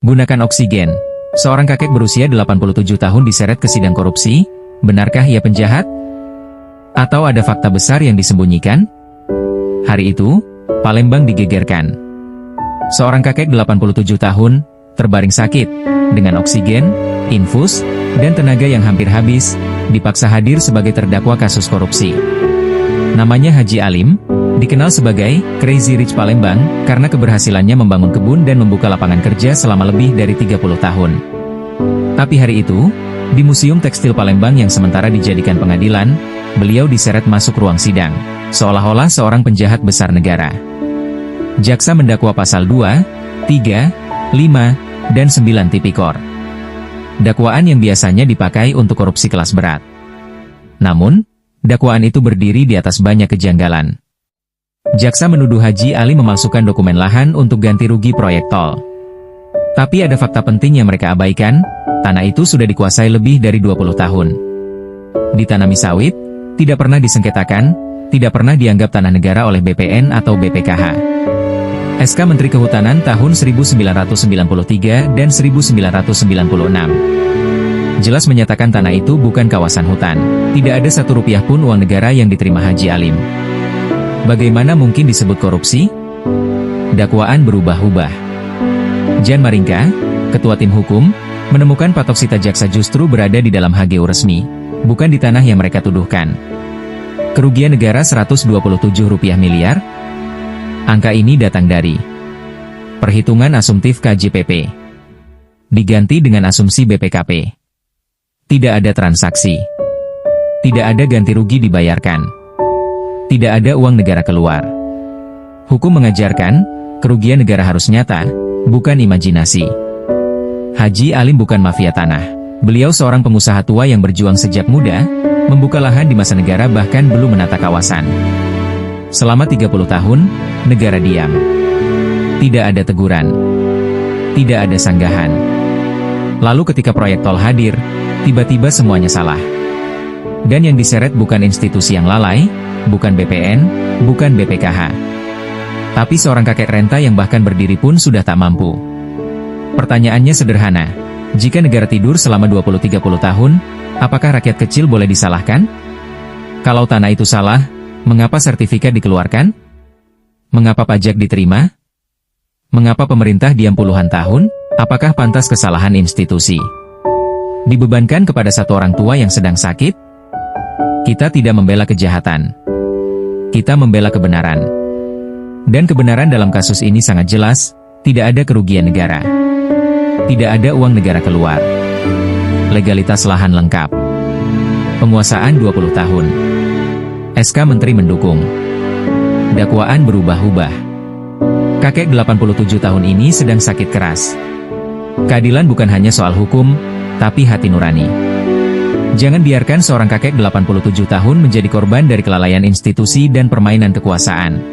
Gunakan oksigen. Seorang kakek berusia 87 tahun diseret ke sidang korupsi. Benarkah ia penjahat? Atau ada fakta besar yang disembunyikan? Hari itu, Palembang digegerkan. Seorang kakek 87 tahun, terbaring sakit, dengan oksigen, infus, dan tenaga yang hampir habis, dipaksa hadir sebagai terdakwa kasus korupsi. Namanya Haji Alim, dikenal sebagai Crazy Rich Palembang karena keberhasilannya membangun kebun dan membuka lapangan kerja selama lebih dari 30 tahun. Tapi hari itu, di Museum Tekstil Palembang yang sementara dijadikan pengadilan, beliau diseret masuk ruang sidang, seolah-olah seorang penjahat besar negara. Jaksa mendakwa pasal 2, 3, 5, dan 9 Tipikor. Dakwaan yang biasanya dipakai untuk korupsi kelas berat. Namun, dakwaan itu berdiri di atas banyak kejanggalan. Jaksa menuduh Haji Ali memalsukan dokumen lahan untuk ganti rugi proyek tol. Tapi ada fakta penting yang mereka abaikan, tanah itu sudah dikuasai lebih dari 20 tahun. Ditanami sawit, tidak pernah disengketakan, tidak pernah dianggap tanah negara oleh BPN atau BPKH. SK Menteri Kehutanan tahun 1993 dan 1996. Jelas menyatakan tanah itu bukan kawasan hutan. Tidak ada Rp1 pun uang negara yang diterima Haji Alim. Bagaimana mungkin disebut korupsi? Dakwaan berubah-ubah. Jan Maringka, Ketua Tim Hukum, menemukan patok sita jaksa justru berada di dalam HGU resmi, bukan di tanah yang mereka tuduhkan. Kerugian negara Rp127 miliar? Angka ini datang dari perhitungan asumtif KJPP. Diganti dengan asumsi BPKP. Tidak ada transaksi. Tidak ada ganti rugi dibayarkan. Tidak ada uang negara keluar. Hukum mengajarkan, kerugian negara harus nyata, bukan imajinasi. Haji Alim bukan mafia tanah. Beliau seorang pengusaha tua yang berjuang sejak muda, membuka lahan di masa negara bahkan belum menata kawasan. Selama 30 tahun, negara diam. Tidak ada teguran. Tidak ada sanggahan. Lalu ketika proyek tol hadir, tiba-tiba semuanya salah. Dan yang diseret bukan institusi yang lalai, bukan BPN, bukan BPKH. Tapi seorang kakek renta yang bahkan berdiri pun sudah tak mampu. Pertanyaannya sederhana, jika negara tidur selama 20-30 tahun, apakah rakyat kecil boleh disalahkan? Kalau tanah itu salah, mengapa sertifikat dikeluarkan? Mengapa pajak diterima? Mengapa pemerintah diam puluhan tahun? Apakah pantas kesalahan institusi dibebankan kepada satu orang tua yang sedang sakit? Kita tidak membela kejahatan. Kita membela kebenaran. Dan kebenaran dalam kasus ini sangat jelas, tidak ada kerugian negara. Tidak ada uang negara keluar. Legalitas lahan lengkap. Penguasaan 20 tahun. SK Menteri mendukung. Dakwaan berubah-ubah. Kakek 87 tahun ini sedang sakit keras. Keadilan bukan hanya soal hukum, tapi hati nurani. Jangan biarkan seorang kakek 87 tahun menjadi korban dari kelalaian institusi dan permainan kekuasaan.